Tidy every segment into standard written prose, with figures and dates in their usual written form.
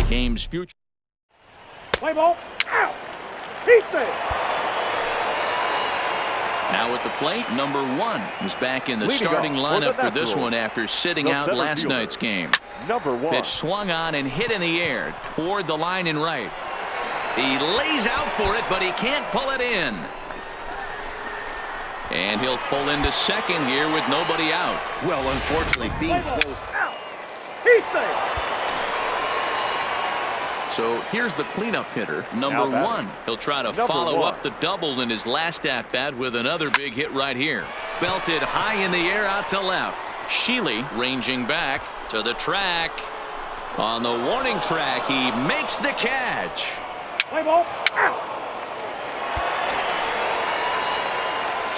game's future. Play ball. Out. He's there. Now at the plate, number 1 is back in the starting lineup for this one after sitting out last night's game. Number 1. Pitch swung on and hit in the air toward the line and right. He lays out for it, but he can't pull it in. And he'll pull into second here with nobody out. Well, unfortunately, being close. Out. He's there. So here's the cleanup hitter, number 1. He'll try to follow up the double in his last at-bat with another big hit right here. Belted high in the air out to left. Sheely ranging back to the track. On the warning track, he makes the catch. Play ball. Out.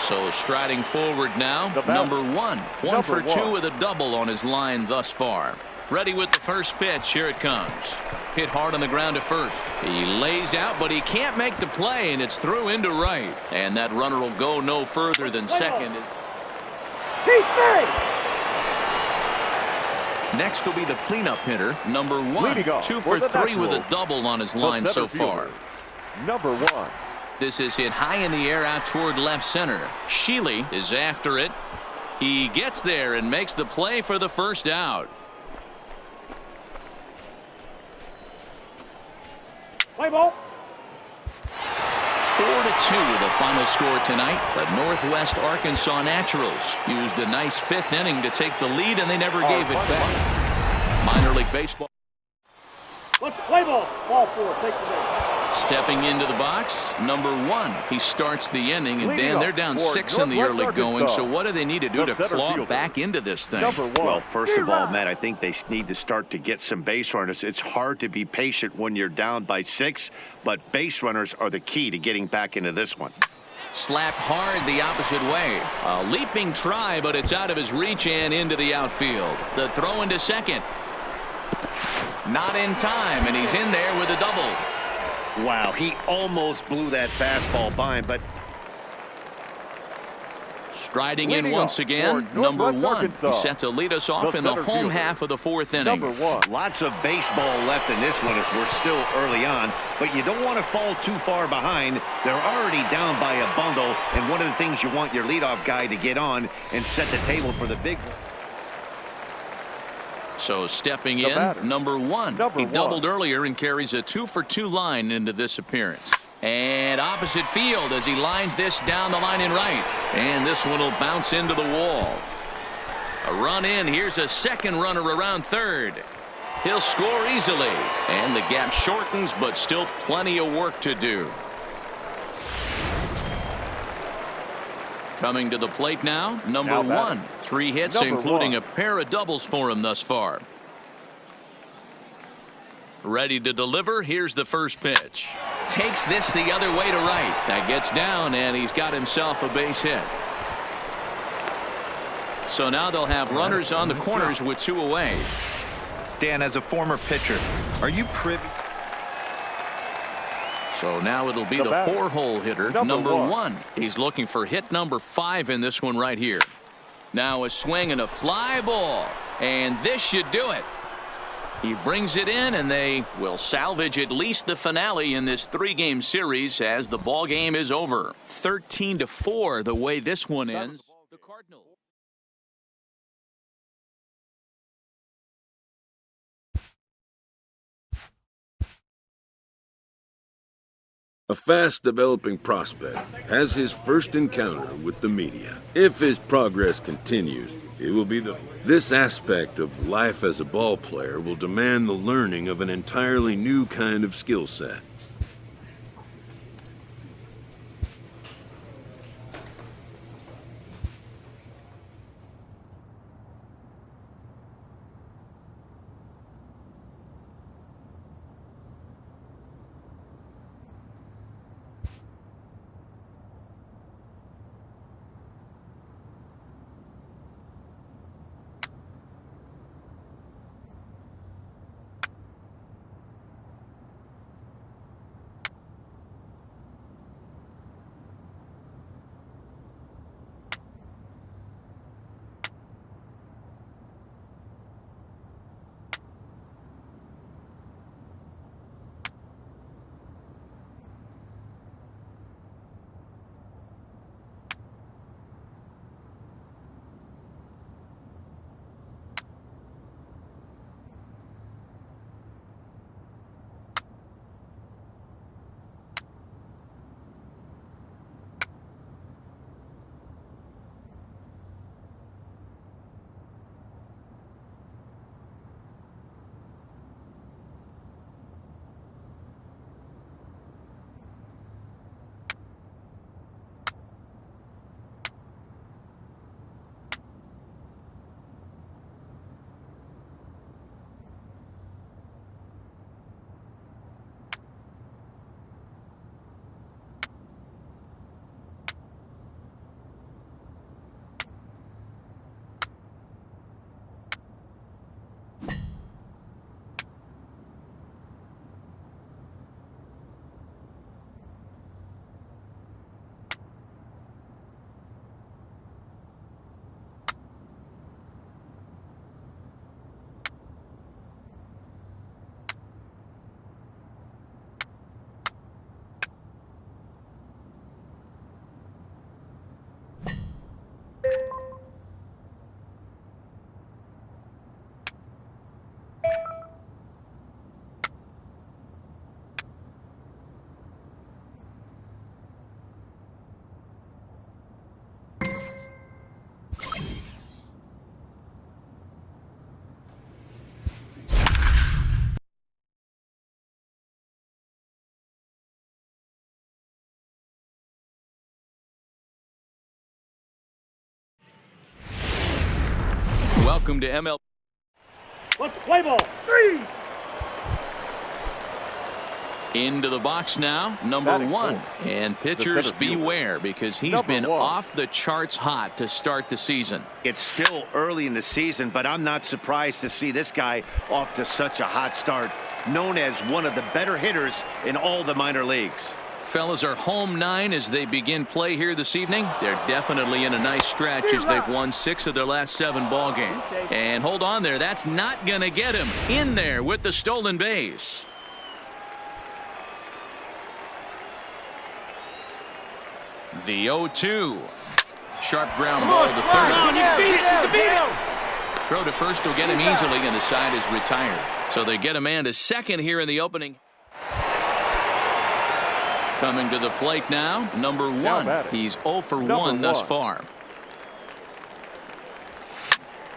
So striding forward now, number 1. 1 for 2 with a double on his line thus far. Ready with the first pitch. Here it comes. Hit hard on the ground to first. He lays out, but he can't make the play, and it's through into right. And that runner will go no further than second. He's there. Next will be the cleanup hitter, number 1. 2 for 3 with a double on his line so far. Number 1. This is hit high in the air out toward left center. Sheely is after it. He gets there and makes the play for the first out. Play ball. 4-2 the final score tonight. The Northwest Arkansas Naturals used a nice 5th inning to take the lead, and they never gave it back. Minor League Baseball. Let's play ball. Ball 4. Take the base. Stepping into the box, number 1. He starts the inning, and Dan, they're down 6 in the early going. So what do they need to do to claw back into this thing? Well, first of all, Matt, I think they need to start to get some base runners. It's hard to be patient when you're down by 6, but base runners are the key to getting back into this one. Slapped hard the opposite way. A leaping try, but it's out of his reach and into the outfield. The throw into second. Not in time, and he's in there with a double. Wow, he almost blew that fastball by him, but striding in once again, number 1. He's set to lead us off in the home half of the 4th inning. Lots of baseball left in this one as we're still early on, but you don't want to fall too far behind. They're already down by a bundle, and one of the things you want your leadoff guy to get on and set the table for the big one. So stepping in, number 1. He doubled earlier and carries a 2 for 2 line into this appearance. And opposite field as he lines this down the line in right. And this one will bounce into the wall. A run in. Here's a second runner around third. He'll score easily. And the gap shortens, but still plenty of work to do. Coming to the plate now, number 1. 3 hits, including a pair of doubles for him thus far. Ready to deliver. Here's the first pitch. Takes this the other way to right. That gets down, and he's got himself a base hit. So now they'll have runners on the corners with 2 away. Dan, as a former pitcher, are you privy? So now it'll be the 4-hole hitter, number 1. He's looking for hit number 5 in this one right here. Now a swing and a fly ball, and this should do it. He brings it in, and they will salvage at least the finale in this 3-game series as the ball game is over. 13-4 the way this one ends. The Cardinals. A fast-developing prospect has his first encounter with the media. If his progress continues, it will be this aspect of life as a ball player will demand the learning of an entirely new kind of skill set. welcome to MLB. Let's play ball. 3. Into the box now, number 1. And pitchers beware, because he's been off the charts hot to start the season. It's still early in the season, but I'm not surprised to see this guy off to such a hot start, known as one of the better hitters in all the minor leagues. Fellas are home 9 as they begin play here this evening. They're definitely in a nice stretch as they've won 6 of their last 7 ball games. And hold on there, that's not going to get him in there with the stolen base. The 0-2. Sharp ground ball to third. Throw to first will get him easily, and the side is retired. So they get a man to second here in the opening. Coming to the plate now, number 1. He's 0 for 1 thus far.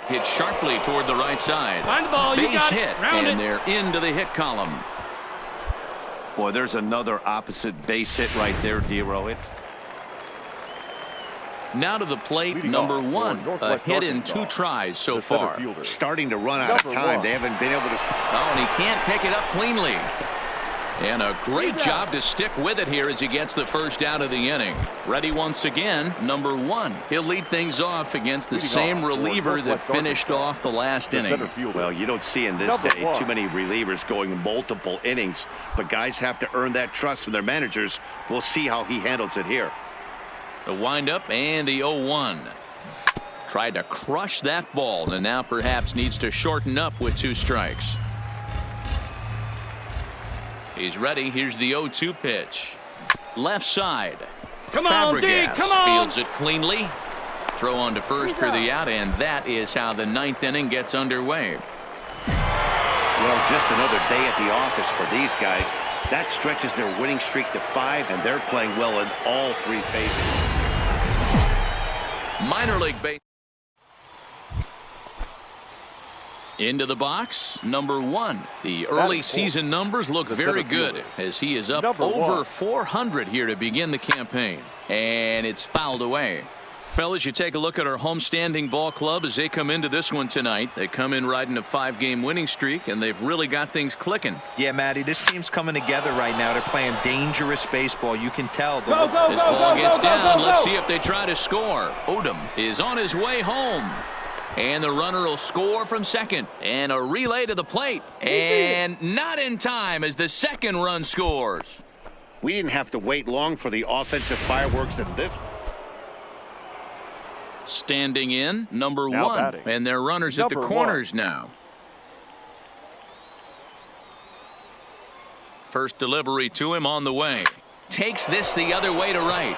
Hit sharply toward the right side. Find the ball. Base hit, and they're into the hit column. Boy, there's another opposite base hit right there, D-Row. Now to the plate, number 1. A hit in 2 tries so far. Starting to run out of time. They haven't been able to. Oh, and he can't pick it up cleanly. And a great job to stick with it here as he gets the first out of the inning. Ready once again, number 1. He'll lead things off against the same reliever that finished off the last inning. Well, you don't see in this day too many relievers going multiple innings, but guys have to earn that trust from their managers. We'll see how he handles it here. The windup and the 0-1. Tried to crush that ball and now perhaps needs to shorten up with 2 strikes. He's ready. Here's the 0-2 pitch. Left side. Come on, D. Come on. Fields it cleanly. Throw on to first for the out, and that is how the 9th inning gets underway. Well, just another day at the office for these guys. That stretches their winning streak to 5, and they're playing well in all 3 phases. Minor league base. Into the box, number 1. The early season numbers look very good as he is up over 400 here to begin the campaign. And it's fouled away. Fellas, you take a look at our homestanding ball club as they come into this one tonight. They come in riding a 5-game winning streak, and they've really got things clicking. Yeah, Matty, this team's coming together right now. They're playing dangerous baseball. You can tell. This ball gets down. Let's see if they try to score. Odom is on his way home. And the runner will score from second. And a relay to the plate. And not in time as the second run scores. We didn't have to wait long for the offensive fireworks at this. Standing in, number 1. And their runners at the corners now. First delivery to him on the way. Takes this the other way to right.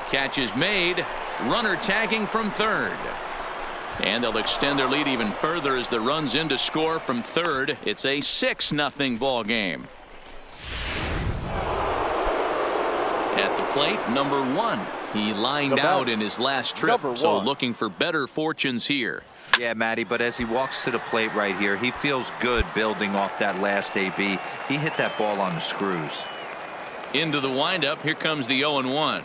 Catch is made. Runner tagging from third. And they'll extend their lead even further as the runs in to score from third. It's a 6-0 ball game. At the plate, number 1. He lined out in his last trip, so looking for better fortunes here. Yeah, Matty, but as he walks to the plate right here, he feels good building off that last AB. He hit that ball on the screws. Into the windup, here comes the 0-1.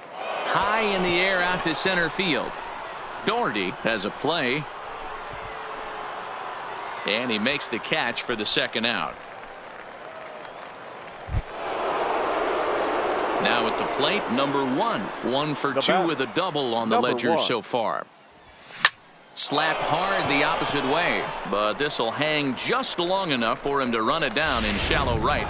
High in the air out to center field. Doherty has a play. And he makes the catch for the second out. Now at the plate, number 1. 1 for 2 with a double on the ledger so far. Slapped hard the opposite way, but this will hang just long enough for him to run it down in shallow right.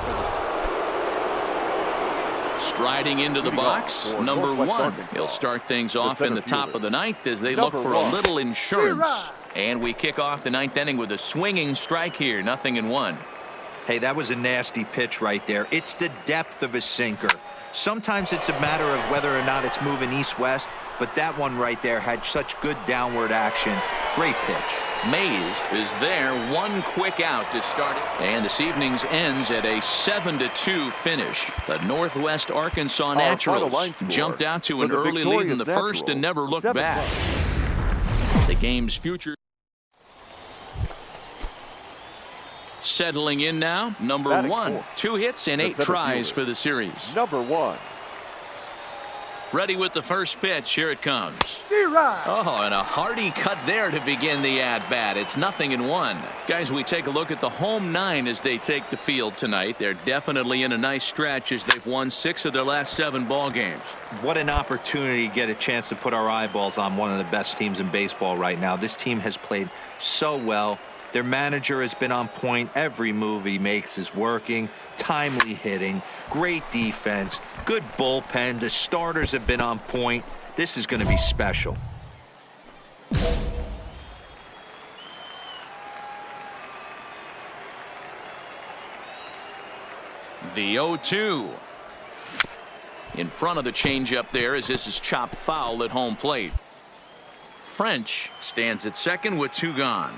Striding into the box, number 1. He'll start things off in the top of the 9th as they look for a little insurance. And we kick off the 9th inning with a swinging strike here, 0-1. Hey, that was a nasty pitch right there. It's the depth of his sinker. Sometimes it's a matter of whether or not it's moving east-west, but that one right there had such good downward action. Great pitch. Mays is there, 1 quick out to start it. And this evening's ends at a 7-2 finish. The Northwest Arkansas Naturals jumped out to an early lead in the first and never looked back. The game's future. Settling in now, number 1. 2 hits and 8 tries for the series. Number 1. Ready with the first pitch. Here it comes. Right. Oh, and a hearty cut there to begin the at-bat. It's 0-1. Guys, we take a look at the home 9 as they take the field tonight. They're definitely in a nice stretch as they've won 6 of their last 7 ball games. What an opportunity to get a chance to put our eyeballs on one of the best teams in baseball right now. This team has played so well. Their manager has been on point. Every move he makes is working. Timely hitting, great defense, good bullpen. The starters have been on point. This is going to be special. The 0-2. In front of the changeup there as this is chopped foul at home plate. French stands at second with 2 gone.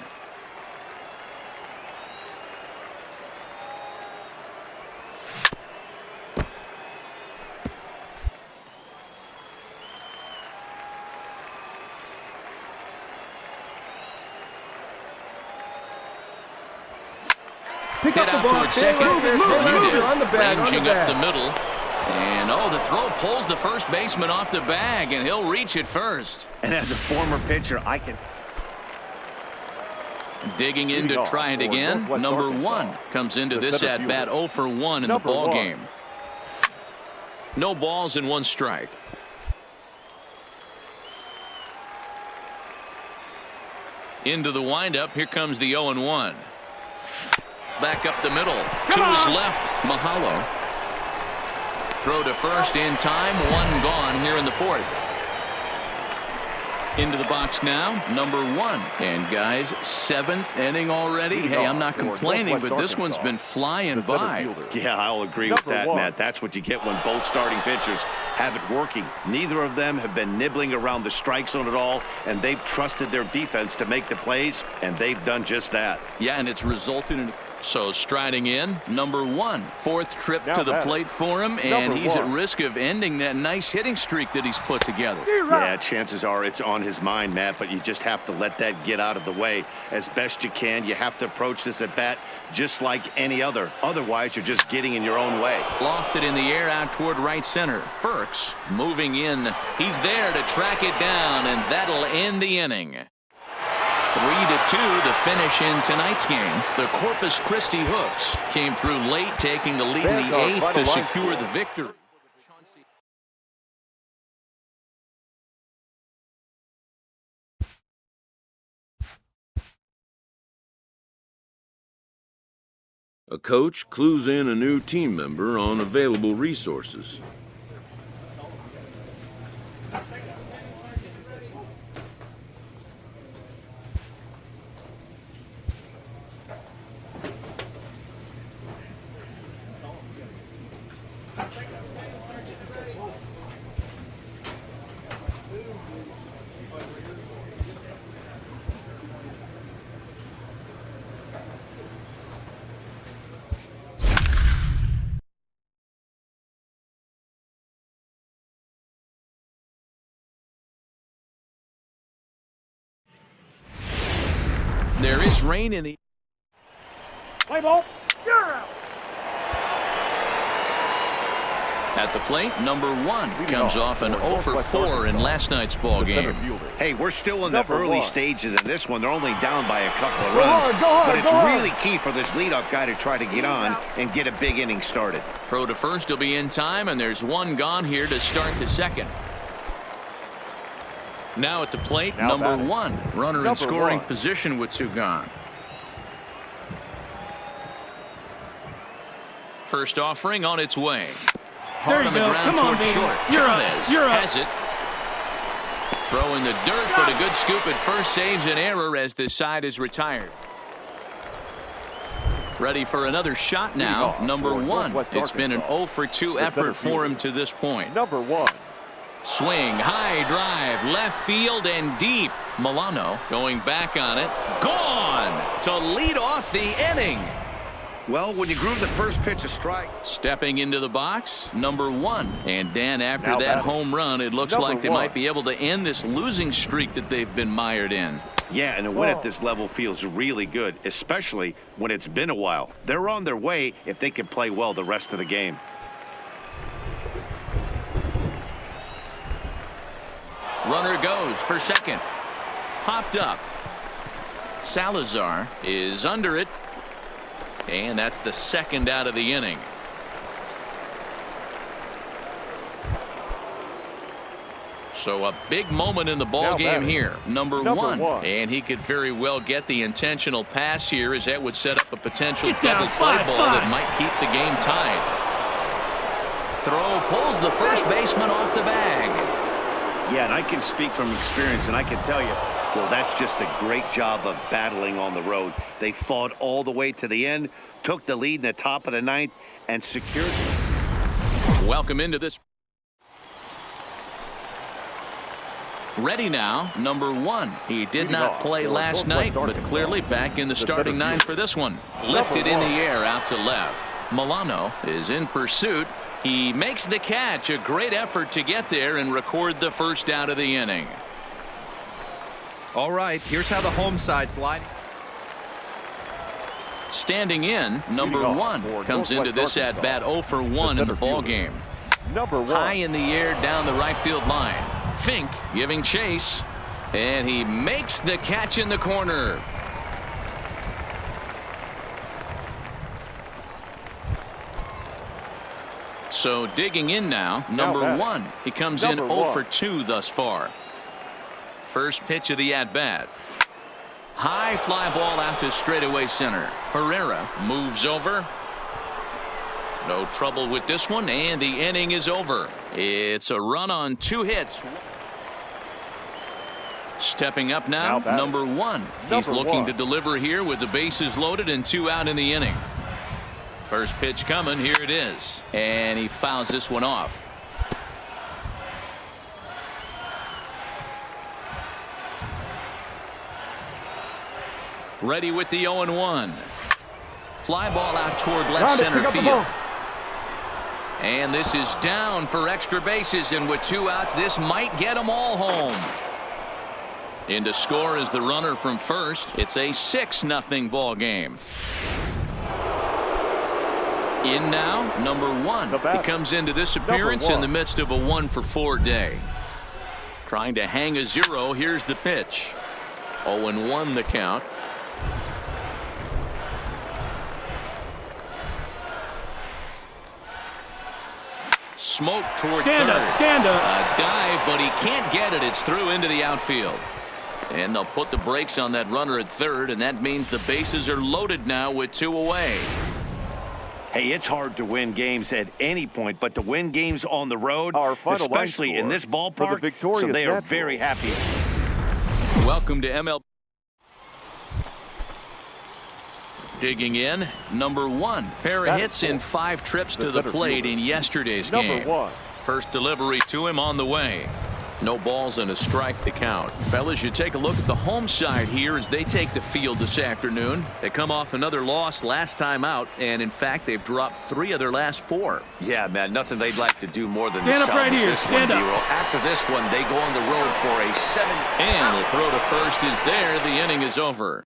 Pick Hit up the out ball. towards second. Bermudez On the bag. ranging up the middle. And the throw pulls the first baseman off the bag, and he'll reach it first. And as a former pitcher, I can... Digging in to try it again. Number 1 comes into this at bat 0 for 1 in the ball game. No balls and 1 strike. Into the windup. Here comes the 0-1. Back up the middle. To his left. Mahalo. Throw to first in time. 1 gone here in the 4th. Into the box now. Number 1. And guys, 7th inning already. Hey, I'm not complaining, but this one's been flying by. Yeah, I'll agree with that, Matt. That's what you get when both starting pitchers have it working. Neither of them have been nibbling around the strike zone at all, and they've trusted their defense to make the plays, and they've done just that. Yeah, and it's resulted in... So striding in, number 1. 4th trip to the plate for him, and he's at risk of ending that nice hitting streak that he's put together. Yeah, chances are it's on his mind, Matt, but you just have to let that get out of the way as best you can. You have to approach this at bat just like any other. Otherwise, you're just getting in your own way. Lofted in the air out toward right center. Burks moving in. He's there to track it down, and that'll end the inning. 3-2 the finish in tonight's game. The Corpus Christi Hooks came through late, taking the lead in the 8th to secure the victory. A coach clues in a new team member on available resources. There is rain in the... Play ball. You're out. At the plate, number 1 comes off an 0 for 4 in last night's ball game. Hey, we're still in the early stages in this one. They're only down by a couple of runs. But it's really key for this leadoff guy to try to get on and get a big inning started. Throw to first will be in time, and there's 1 gone here to start the 2nd. Now at the plate, number 1. Runner in scoring position with 2 gone. First offering on its way. Hard on the ground toward short. Chavez has it. Throw in the dirt, but a good scoop at first saves an error as this side is retired. Ready for another shot now. Number 1. It's been an 0 for 2 effort for him to this point. Number 1. Swing, high drive, left field and deep. Milano going back on it. Gone to lead off the inning. Well, when you groove the first pitch a strike. Stepping into the box, number 1. And Dan, after that home run, it looks like they might be able to end this losing streak that they've been mired in. Yeah, and a win at this level feels really good, especially when it's been a while. They're on their way if they can play well the rest of the game. Runner goes for second. Popped up. Salazar is under it. And that's the second out of the inning. So a big moment in the ball game here. Number one. And he could very well get the intentional pass here, as that would set up a potential double play ball that might keep the game tied. Throw pulls the first baseman off the bag. Yeah, and I can speak from experience, and I can tell you, well, that's just a great job of battling on the road. They fought all the way to the end, took the lead in the top of the ninth, and secured it. Welcome into this. Ready now, number one. He did not play last night, but clearly back in the starting nine for this one. Lifted in the air out to left. Milano is in pursuit. He makes the catch. A great effort to get there and record the first out of the inning. All right, here's how the home side's lining. Standing in, number one comes into this at bat 0 for 1 in the ball game. High in the air down the right field line. Fink giving chase, and he makes the catch in the corner. So digging in now, number one. He comes in 0 for 2 thus far. First pitch of the at-bat. High fly ball out to straightaway center. Herrera moves over. No trouble with this one, and the inning is over. It's a run on 2 hits. Stepping up now, number one. He's looking to deliver here with the bases loaded and 2 out in the inning. First pitch coming. Here it is. And he fouls this one off. Ready with the 0-1. Fly ball out toward left center field. And this is down for extra bases, and with 2 outs, this might get them all home. In to score is the runner from first. It's a 6-0 ball game. In now, number one. He comes into this appearance in the midst of a 1 for 4 day. Trying to hang a 0. Here's the pitch. 0-1 the count. Smoke toward third. A dive, but he can't get it. It's through into the outfield. And they'll put the brakes on that runner at third, and that means the bases are loaded now with 2 away. Hey, it's hard to win games at any point, but to win games on the road, especially in this ballpark, so they are very happy. Welcome to MLB. Digging in, number one. Pair of hits in 5 trips to the plate in yesterday's game. First delivery to him on the way. No balls and a strike to count. Fellas, you take a look at the home side here as they take the field this afternoon. They come off another loss last time out, and in fact, they've dropped 3 of their last 4. Yeah, man, nothing they'd like to do more than salvage this one, Hero. After this one, they go on the road for a 7. And the throw to first is there. The inning is over.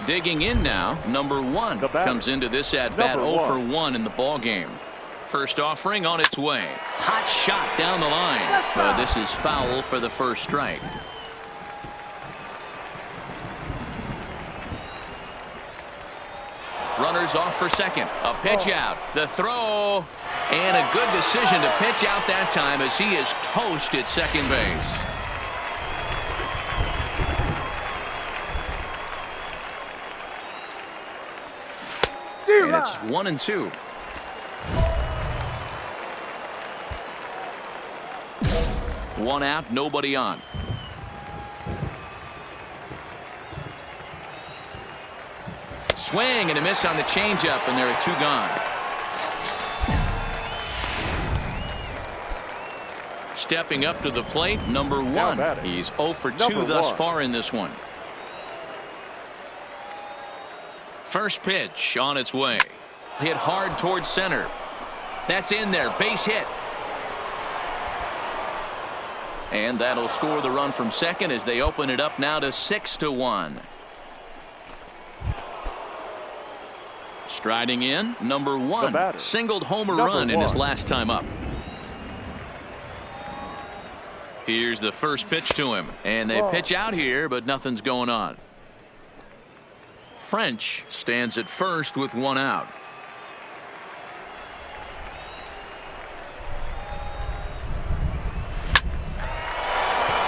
Digging in now, number one. Comes into this at bat 0 for 1 in the ball game. First offering on its way. Hot shot down the line. But this is foul for the first strike. Runners off for second. A pitch out. The throw. And a good decision to pitch out that time as he is toast at second base. And it's 1-2. One out, nobody on. Swing and a miss on the changeup, and there are 2 gone. Stepping up to the plate, number one. He's 0 for 2 thus far in this one. First pitch on its way. Hit hard towards center. That's in there. Base hit. And that'll score the run from second as they open it up now to 6-1. Striding in, number one. Singled home a run in his last time up. Here's the first pitch to him, and they pitch out here, but nothing's going on. French stands at first with one out.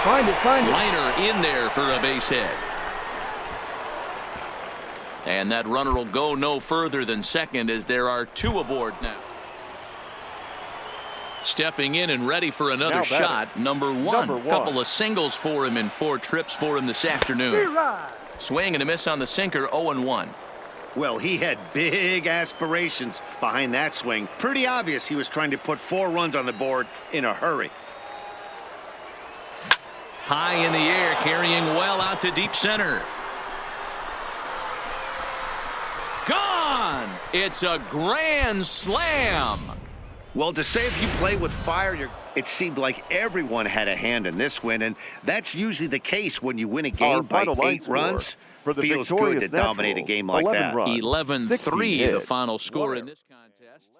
Find it. Liner in there for a base hit. And that runner will go no further than second as there are two aboard now. Stepping in and ready for another shot, number one. Couple of singles for him in 4 trips for him this afternoon. Swing and a miss on the sinker, 0-1. Well, he had big aspirations behind that swing. Pretty obvious he was trying to put 4 runs on the board in a hurry. High in the air, carrying well out to deep center. Gone! It's a grand slam. Well, to say if you play with fire, it seemed like everyone had a hand in this win, and that's usually the case when you win a game by 8 runs. Feels good to dominate a game like that. 11-3 the final score in this contest.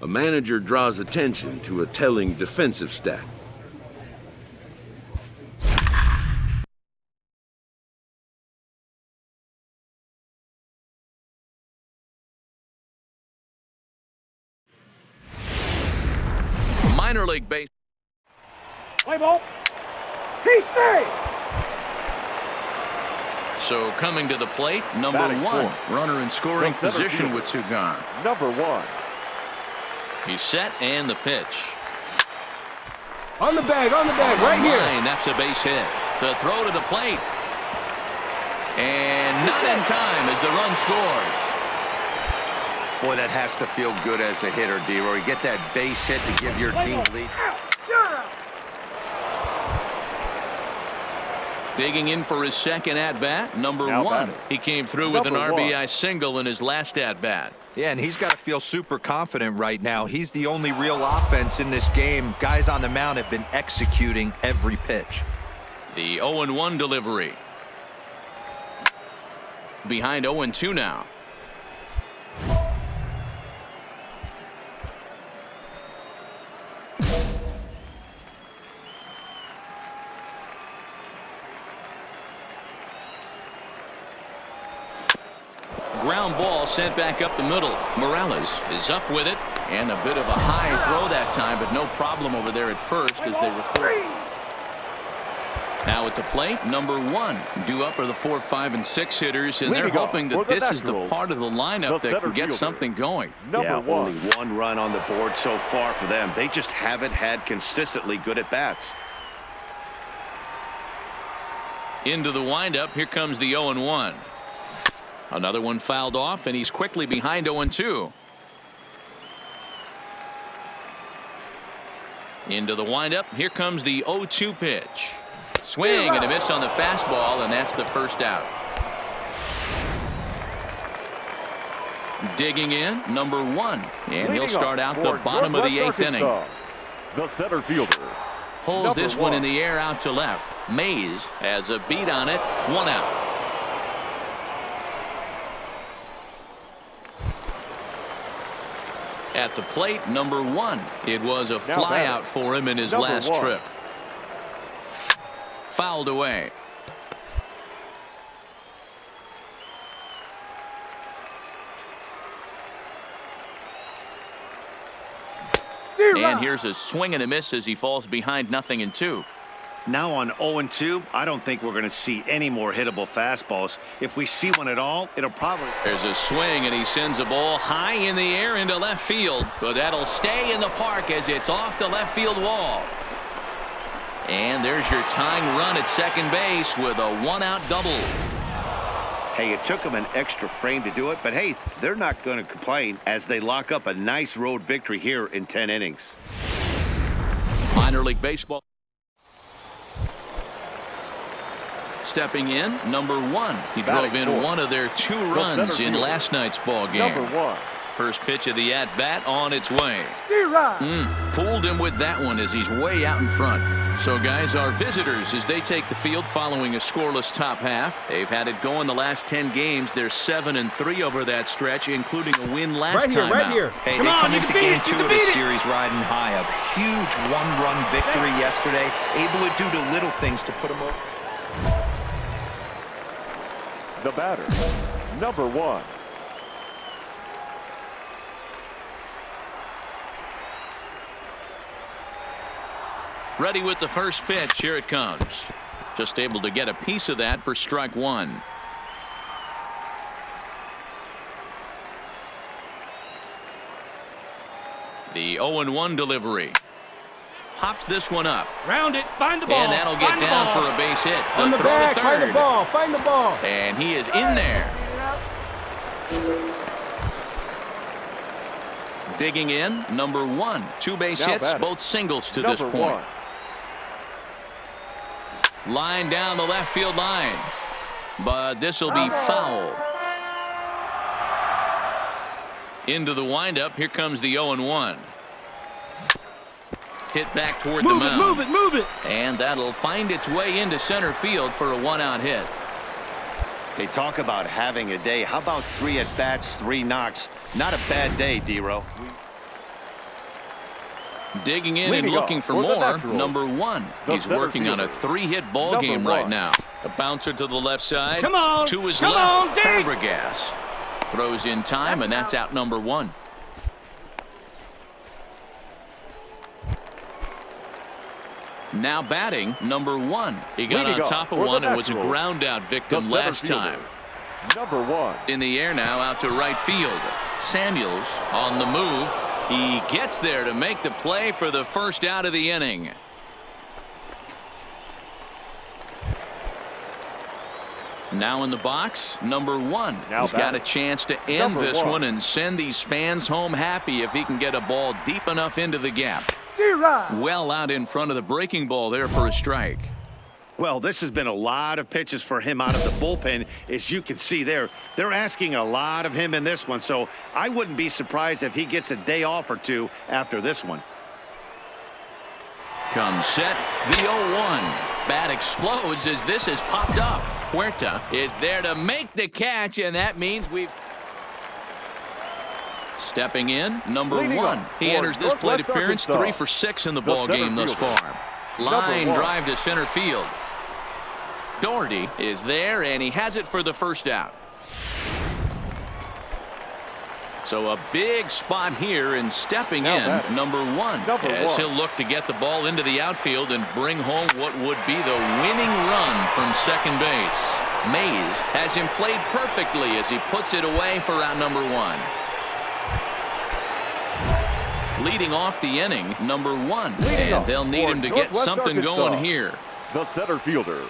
A manager draws attention to a telling defensive stat. Minor league base. Play ball. He stays. So coming to the plate, number one. Runner in scoring position with 2 gone. Number 1. He's set and the pitch. On the bag, right here. That's a base hit. The throw to the plate. And not in time as the run scores. Boy, that has to feel good as a hitter, D-Roy. You get that base hit to give your team the lead. Digging in for his second at-bat, number 1. He came through with an RBI single in his last at-bat. Yeah, and he's got to feel super confident right now. He's the only real offense in this game. Guys on the mound have been executing every pitch. The 0-1 delivery. Behind 0-2 now. Ground ball sent back up the middle. Morales is up with it, and a bit of a high throw that time, but no problem over there at first as they record. Now at the plate, number 1. Due up are the 4, 5, and 6 hitters, and they're hoping that this is the part of the lineup that can get something going. Yeah, only 1 run on the board so far for them. They just haven't had consistently good at bats. Into the windup, here comes the 0-1. Another one fouled off, and he's quickly behind 0-2. Into the windup, here comes the 0-2 pitch. Swing and a miss on the fastball, and that's the first out. Digging in, number 1, and he'll start out the bottom of the 8th inning. The center fielder. Holds this one in the air out to left. Mays has a beat on it, 1 out. At the plate, number 1. It was a flyout for him in his last trip. Fouled away. And here's a swing and a miss as he falls behind 0-2. Now on 0-2, I don't think we're going to see any more hittable fastballs. If we see one at all, it'll probably... There's a swing, and he sends a ball high in the air into left field. But that'll stay in the park as it's off the left field wall. And there's your tying run at second base with a one-out double. Hey, it took them an extra frame to do it, but hey, they're not going to complain as they lock up a nice road victory here in 10 innings. Minor League Baseball. Stepping in, number 1. He drove in one of their 2 runs in last night's ball game. Number 1. First pitch of the at-bat on its way. Fooled him with that one as he's way out in front. So, guys, our visitors, as they take the field following a scoreless top half. They've had it going the last 10 games. They're 7-3 over that stretch, including a win last time out. Hey, they come into game 2 of the series riding high. A huge one-run victory yesterday. Able to do the little things to put them over. The batter, number 1. Ready with the first pitch. Here it comes. Just able to get a piece of that for strike 1. The 0-1 delivery. Pops this one up. Round it, find the ball. And that'll get down for a base hit. On the back, to third. find the ball, find the ball. And he is in there. Digging in, number 1. 2 base hits, both singles to this point. Line down the left field line. But this will be foul. Into the windup. Here comes the 0-1. Hit back toward the mound. Move it. And that'll find its way into center field for a 1-out hit. They talk about having a day. How about 3 at-bats, 3 knocks? Not a bad day, D-Row. Digging in and looking for more. Number 1. He's working on a 3-hit ball game right now. A bouncer to the left side. Come on. To his left. Fabregas throws in time, and that's out number 1. Now batting, number 1. He got on top of one and was a ground out victim last time. Number 1. In the air now, out to right field. Samuels on the move. He gets there to make the play for the first out of the inning. Now in the box, number 1. He's got a chance to end this one and send these fans home happy if he can get a ball deep enough into the gap. Well out in front of the breaking ball there for a strike. Well, this has been a lot of pitches for him out of the bullpen. As you can see there, they're asking a lot of him in this one. So I wouldn't be surprised if he gets a day off or 2 after this one. Comes set, the 0-1. Bat explodes as this has popped up. Huerta is there to make the catch, and that means we've... Stepping in, number 1. He enters this plate appearance 3 for 6 in the ball game thus far. Line drive to center field. Doherty is there, and he has it for the first out. So a big spot here, and stepping in, number 1, as he'll look to get the ball into the outfield and bring home what would be the winning run from second base. Mays has him played perfectly as he puts it away for out number 1. Leading off the inning, number 1, and they'll need him to get something going here. The center fielder,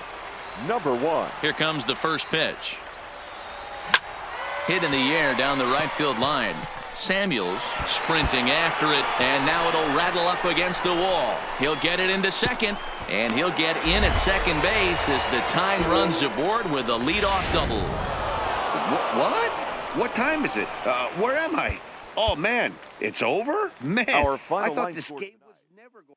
number 1. Here comes the first pitch. Hit in the air down the right field line. Samuels sprinting after it, and now it'll rattle up against the wall. He'll get it into second, and he'll get in at second base as the time runs aboard with a leadoff double. What? What time is it? Where am I? Oh, man, it's over? Man, I thought this game was never going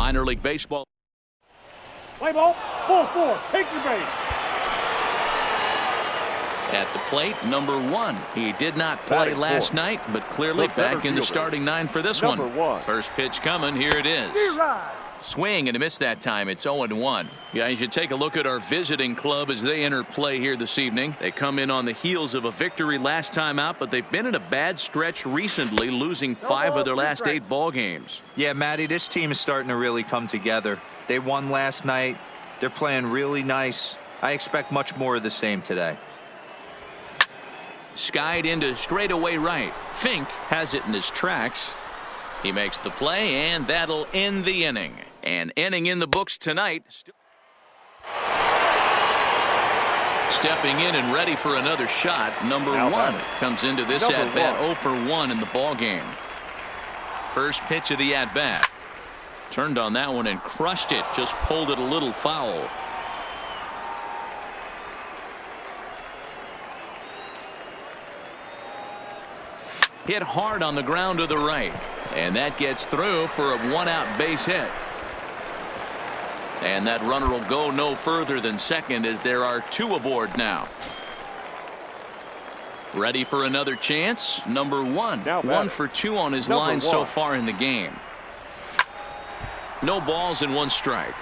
Minor League Baseball. Play ball. Ball 4. Take your base. At the plate, number 1. He did not play last night, but clearly back in the starting 9 for this one. First pitch coming. Here it is. Swing and a miss that time. It's 0-1. Guys, you take a look at our visiting club as they enter play here this evening. They come in on the heels of a victory last time out, but they've been in a bad stretch recently, losing 5 of their last 8 ball games. Yeah, Matty, this team is starting to really come together. They won last night. They're playing really nice. I expect much more of the same today. Skied into straightaway right. Fink has it in his tracks. He makes the play, and that'll end the inning. An inning in the books tonight. Stepping in and ready for another shot, number 1 comes into this at-bat 0 for 1 in the ball game. First pitch of the at-bat. Turned on that one and crushed it. Just pulled it a little foul. Hit hard on the ground to the right. And that gets through for a 1-out base hit. And that runner will go no further than second as there are 2 aboard now. Ready for another chance. Number 1. 1 for 2 on his line so far in the game. No balls and 1 strike.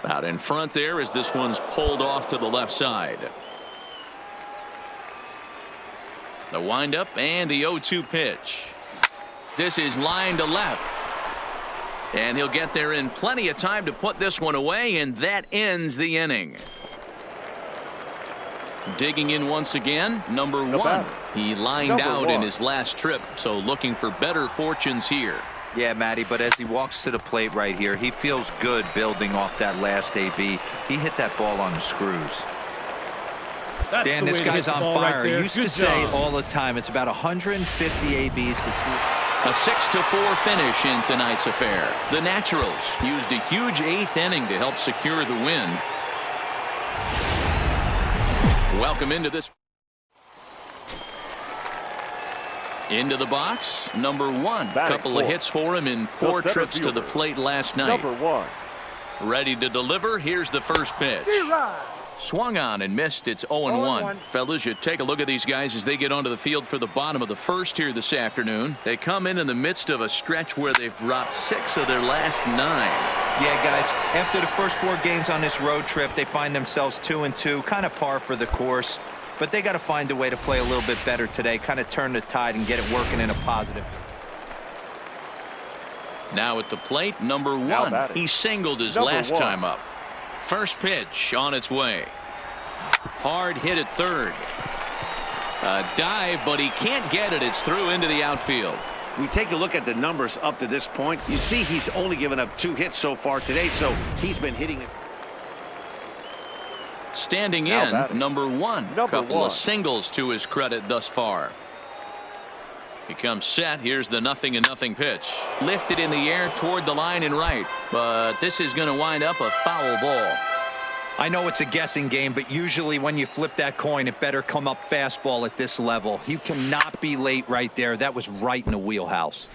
Out in front there as this one's pulled off to the left side. The windup and the 0-2 pitch. This is line to left. And he'll get there in plenty of time to put this one away, and that ends the inning. Digging in once again, number 1. He lined out in his last trip, so looking for better fortunes here. Yeah, Matty, but as he walks to the plate right here, he feels good building off that last AB. He hit that ball on the screws. Dan, this guy's on fire. He used to say all the time, it's about 150 ABs to 2. A 6-4 finish in tonight's affair. The Naturals used a huge 8th inning to help secure the win. Welcome into this. Into the box, number 1. Couple of hits for him in 4 trips to the plate last night. Number 1. Ready to deliver. Here's the first pitch. Swung on and missed. It's 0-1. Fellas, you take a look at these guys as they get onto the field for the bottom of the first here this afternoon. They come in the midst of a stretch where they've dropped 6 of their last 9. Yeah, guys, after the first 4 games on this road trip, they find themselves 2-2, kind of par for the course. But they got to find a way to play a little bit better today, kind of turn the tide and get it working in a positive. Now at the plate, number 1. He singled his last time up. First pitch on its way. Hard hit at third. A dive, but he can't get it. It's through into the outfield. We take a look at the numbers up to this point. You see he's only given up 2 hits so far today, so he's been hitting his... Standing in, number 1. Couple of singles to his credit thus far. He comes set. Here's the 0-0 pitch. Lifted in the air toward the line and right. But this is going to wind up a foul ball. I know it's a guessing game, but usually when you flip that coin, it better come up fastball at this level. You cannot be late right there. That was right in the wheelhouse.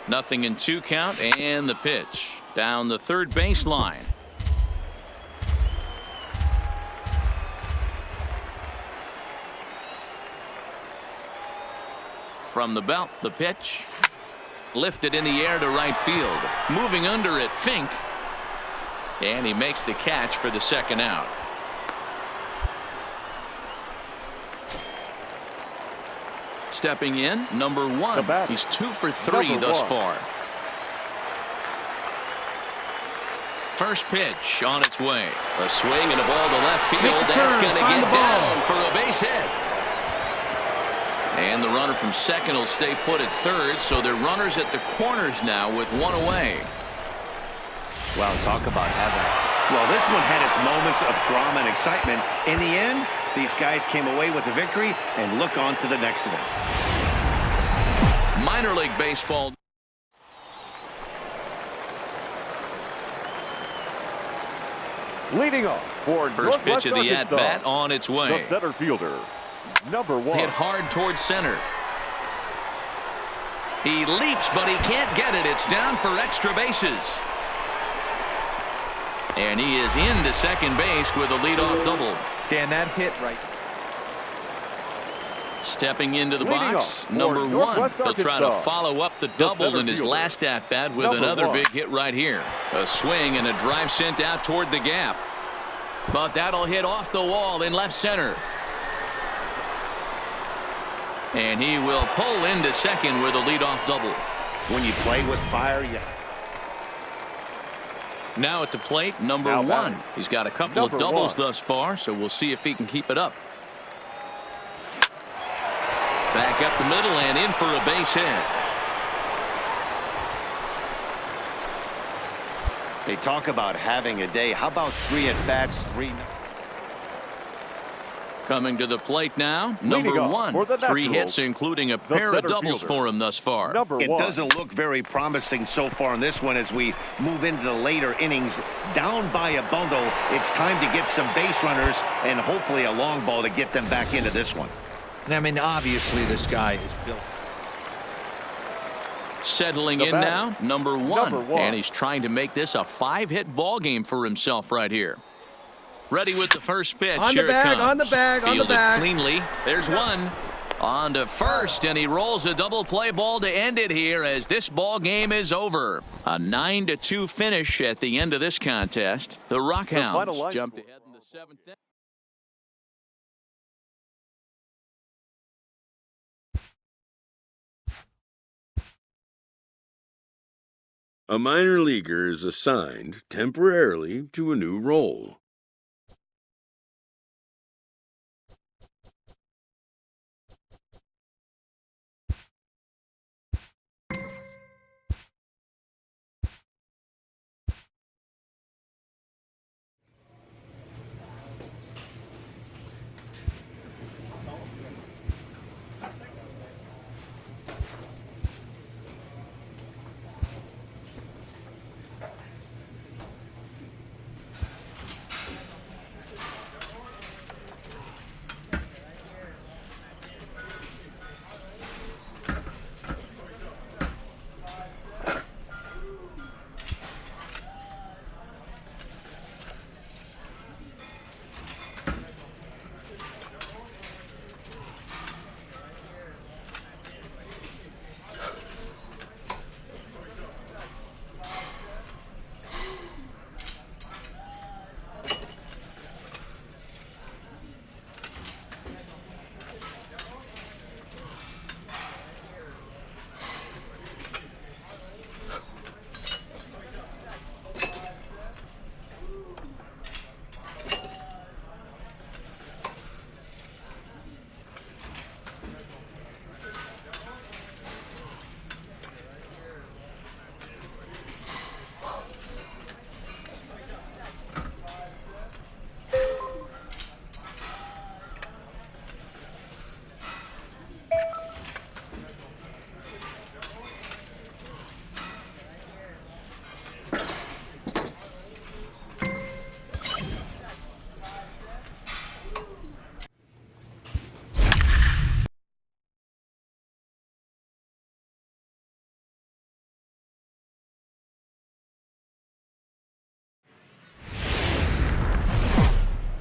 Nothing in 2 count, and the pitch down the third baseline. From the belt, the pitch lifted in the air to right field. Moving under it, Fink, and he makes the catch for the 2nd out. Stepping in, number 1. He's 2 for 3 thus far. First pitch on its way. A swing and a ball to left field. That's going to get down for a base hit. And the runner from second will stay put at third, so they're runners at the corners now with 1 away. Wow, talk about heaven. Well, this one had its moments of drama and excitement. In the end, these guys came away with the victory and look on to the next one. Leading off for First pitch of the at-bat on its way. The center fielder, number 1. Hit hard towards center. He leaps, but he can't get it. It's down for extra bases. And he is into second base with a leadoff double. Dan, that hit right. Stepping into the box, number 1. He'll try to follow up the double in his last at-bat with another big hit right here. A swing and a drive sent out toward the gap. But that'll hit off the wall in left center. And he will pull into second with a leadoff double. When you play with fire, you... Now at the plate, number 1. He's got a couple of doubles thus far, so we'll see if he can keep it up. Back up the middle and in for a base hit. They talk about having a day. How about 3 at-bats, 3... Coming to the plate now, number 1. 3 hits, including a pair of doubles for him thus far. It doesn't look very promising so far in this one as we move into the later innings. Down by a bundle, it's time to get some base runners and hopefully a long ball to get them back into this one. And I mean, obviously, this guy is built. Settling in now, number 1. And he's trying to make this a 5-hit ball game for himself right here. Ready with the first pitch. Here it comes. On the bag, on the bag. Cleanly. There's one. On to first, and he rolls a double play ball to end it here as this ball game is over. A 9-2 finish at the end of this contest. The Rockhounds jumped ahead in the 7th inning. A minor leaguer is assigned temporarily to a new role.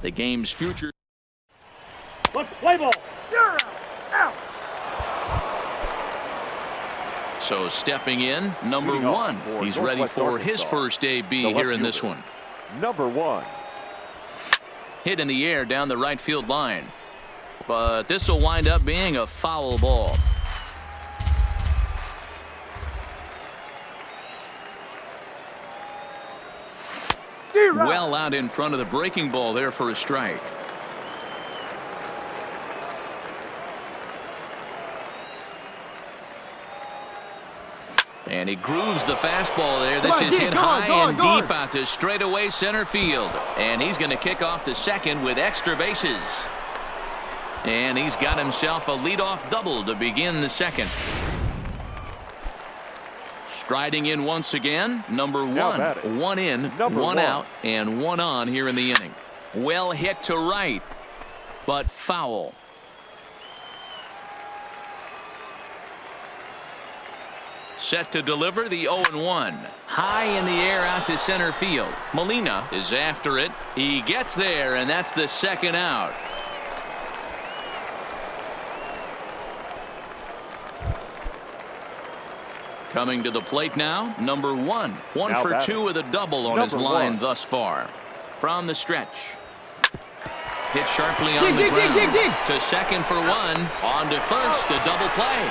The game's future. Let's play ball. You're out. So stepping in, number 1. He's ready for his first AB here in this one. Number 1. Hit in the air down the right field line. But this will wind up being a foul ball. Well out in front of the breaking ball there for a strike. And he grooves the fastball there. This is hit high and deep out to straightaway center field. And he's going to kick off the second with extra bases. And he's got himself a leadoff double to begin the second. Striding in once again, number Now one. batting. One in, Number one one. out, and one on here in the inning. Well hit to right, but foul. Set to deliver the 0-1. High in the air out to center field. Molina is after it. He gets there, and that's the second out. Coming to the plate now, number one. One Now for batting. two with a double on his Number line one. thus far. From the stretch. Hit sharply on the ground. To second for one. On to first, a double play.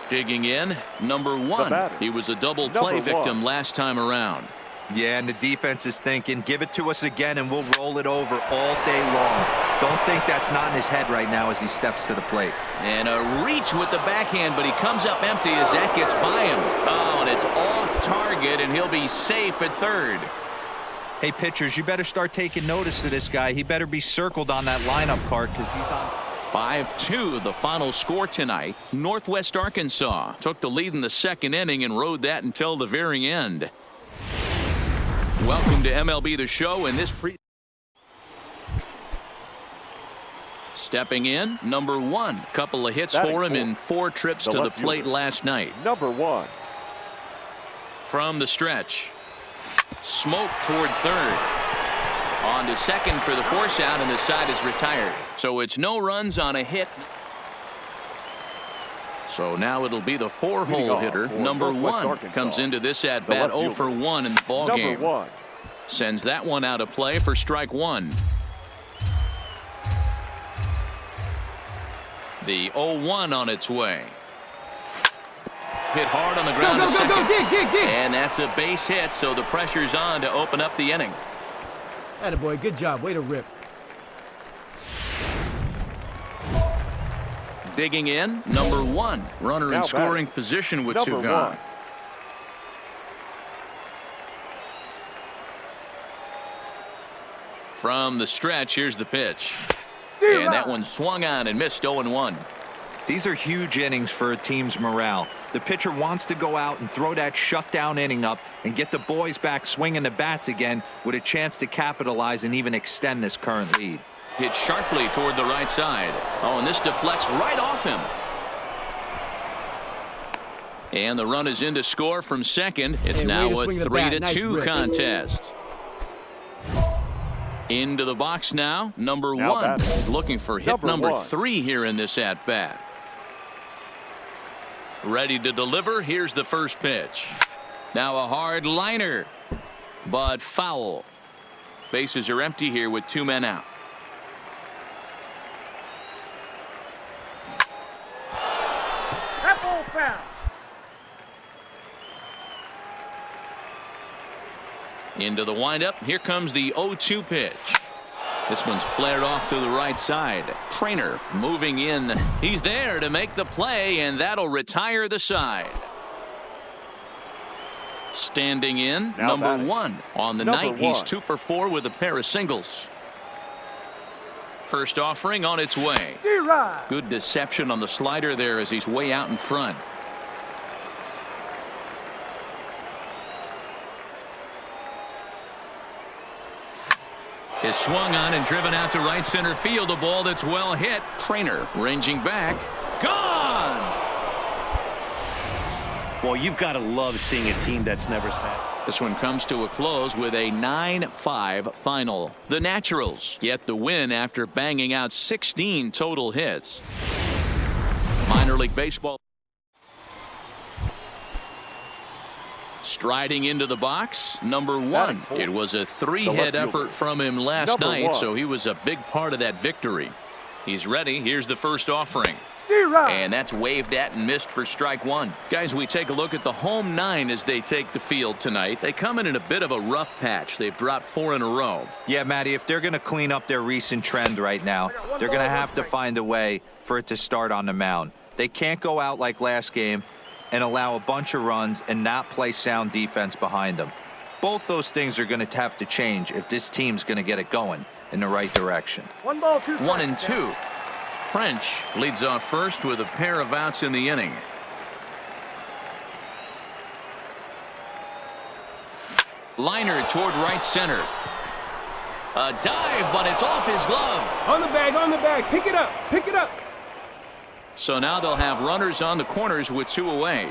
Digging in, number one. batter. He was a double Number play one. victim last time around. Yeah, and the defense is thinking, give it to us again and we'll roll it over all day long. Don't think that's not in his head right now as he steps to the plate. And a reach with the backhand, but he comes up empty as that gets by him. Oh, and it's off target, and he'll be safe at third. Hey, pitchers, you better start taking notice of this guy. He better be circled on that lineup card because he's on. 5-2 the final score tonight. Northwest Arkansas took the lead in the second inning and rode that until the very end. Welcome to MLB The Show, and this stepping in, number one. Couple of hits Batting for him fourth. in 4 trips The to the left plate fielder. last night. Number one. From the stretch. Smoke toward third. On to second for the force out, and the side is retired. So it's no runs on a hit. So now it'll be the 4-hole Leading off hitter, for number Northwest one. Arkansas. Comes into this at The bat left 0 for fielder. 1 in the ball Number game. one. Sends that one out of play for strike one. The 0-1 on its way. Hit hard on the ground to second. dig. And that's a base hit, so the pressure's on to open up the inning. Attaboy, good job. Way to rip. Digging in, number one. Runner Now in scoring batting. position with Number two gone. one. From the stretch, here's the pitch. And that one swung on and missed 0-1. These are huge innings for a team's morale. The pitcher wants to go out and throw that shutdown inning up and get the boys back swinging the bats again with a chance to capitalize and even extend this current lead. Hit sharply toward the right side. Oh, and this deflects right off him. And the run is in to score from second. It's Hey, way now to a swing the bat. 3-2 Nice rip. contest. Into the box now, number Now one. batting. He's looking for hit Number number one. 3 here in this at-bat. Ready to deliver. Here's the first pitch. Now a hard liner, but foul. Bases are empty here with 2 men out. That ball foul. Into the windup. Here comes the 0-2 pitch. This one's flared off to the right side. Trainer moving in. He's there to make the play, and that'll retire the side. Standing in, Now number batting. one. On the Number night, he's one. 2 for 4 with a pair of singles. First offering on its way. Good deception on the slider there as he's way out in front. Is swung on and driven out to right center field. A ball that's well hit. Trainer ranging back. Gone! Well, you've got to love seeing a team that's never sat. This one comes to a close with a 9-5 final. The Naturals get the win after banging out 16 total hits. Minor League Baseball. Striding into the box, number one. It was a 3-hit effort from him last night, so he was a big part of that victory. He's ready. Here's the first offering. And that's waved at and missed for strike one. Guys, we take a look at the home 9 as they take the field tonight. They come in a bit of a rough patch. They've dropped 4 in a row. Yeah, Matty, if they're going to clean up their recent trend right now, they're going to have to find a way for it to start on the mound. They can't go out like last game and allow a bunch of runs and not play sound defense behind them. Both those things are going to have to change if this team's going to get it going in the right direction. 1 ball, 2 strikes. 1-2. French leads off first with a pair of outs in the inning. Liner toward right center. A dive, but it's off his glove. On the bag, pick it up. So now they'll have runners on the corners with 2 away.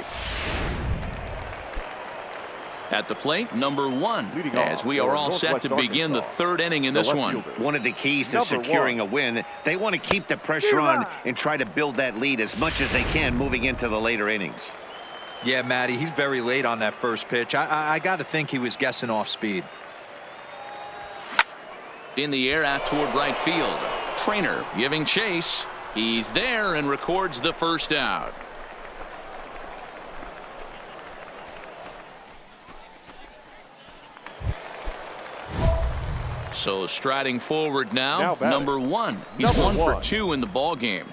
At the plate, number 1, as we are all set to begin the 3rd inning in this one. One of the keys to securing a win, they want to keep the pressure on and try to build that lead as much as they can moving into the later innings. Yeah, Matty, he's very late on that first pitch. I got to think he was guessing off speed. In the air out toward right field. Trainer giving chase. He's there and records the first out. So striding forward now number 1. He's 1 for 2 in the ball game.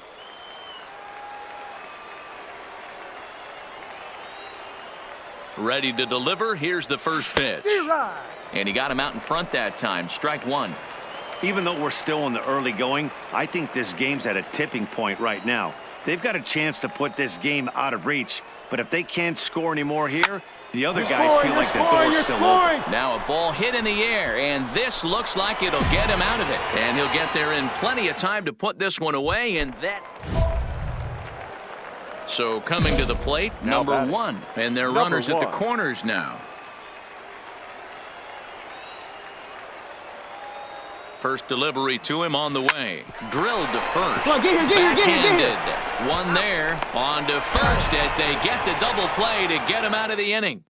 Ready to deliver. Here's the first pitch. And he got him out in front that time. Strike 1. Even though we're still in the early going, I think this game's at a tipping point right now. They've got a chance to put this game out of reach, but if they can't score anymore here, the other guys feel like the door's still open. Now a ball hit in the air, and this looks like it'll get him out of it. And he'll get there in plenty of time to put this one away, and that... So coming to the plate, number 1, and their runners at the corners now. First delivery to him on the way. Drilled to first. Come on, get here. One there on to first as they get the double play to get him out of the inning.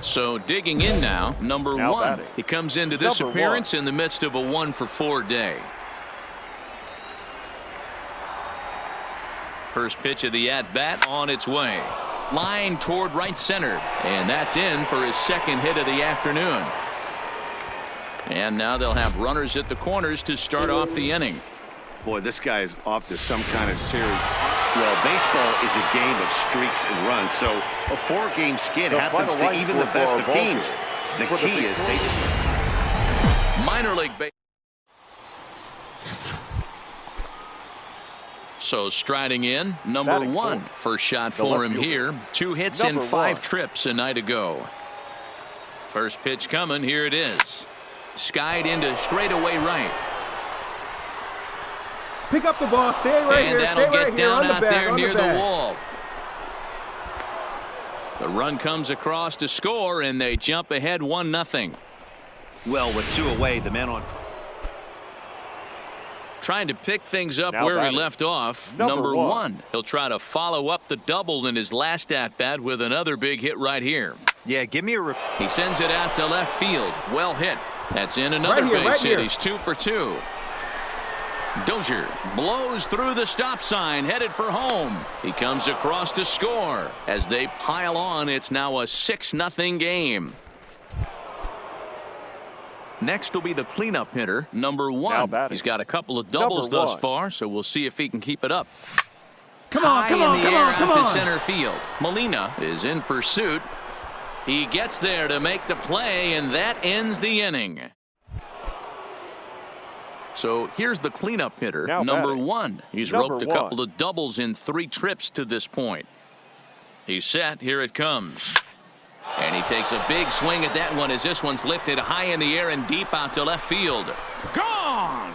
So digging in now, number 1. He comes into this appearance in the midst of a 1-for-4 day. First pitch of the at-bat on its way. Line toward right center. And that's in for his second hit of the afternoon. And now they'll have runners at the corners to start off the inning. Boy, this guy is off to some kind of series. Well, baseball is a game of streaks and runs, so a 4-game skid happens to even the best of teams. The key is they... Minor league baseball. So striding in, number 1. First shot for him here. 2 hits and 5 trips a night ago. First pitch coming. Here it is. Skied into straightaway right. Pick up the ball. Stay right here. And that'll get down out there near the wall. The run comes across to score, and they jump ahead 1-0. Well, with 2 away, the men on... Trying to pick things up where he left off. Number 1. He'll try to follow up the double in his last at-bat with another big hit right here. Yeah, give me a... He sends it out to left field. Well hit. That's in another base hit. He's 2 for 2. Dozier blows through the stop sign, headed for home. He comes across to score. As they pile on, it's now a 6-0 game. Next will be the cleanup hitter, number 1. He's got a couple of doubles thus far, so we'll see if he can keep it up. Come on, to center field. Molina is in pursuit. He gets there to make the play, and that ends the inning. So here's the cleanup hitter, number 1. He's roped a couple of doubles in 3 trips to this point. He's set. Here it comes. And he takes a big swing at that one as this one's lifted high in the air and deep out to left field. Gone!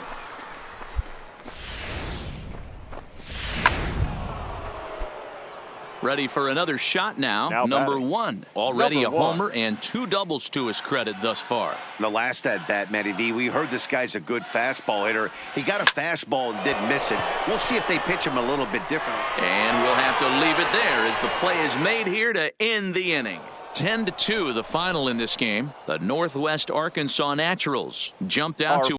Ready for another shot now. Number 1. Already a homer and 2 doubles to his credit thus far. The last at-bat, Matty V, we heard this guy's a good fastball hitter. He got a fastball and didn't miss it. We'll see if they pitch him a little bit different. And we'll have to leave it there as the play is made here to end the inning. 10-2 the final in this game. The Northwest Arkansas Naturals jumped out to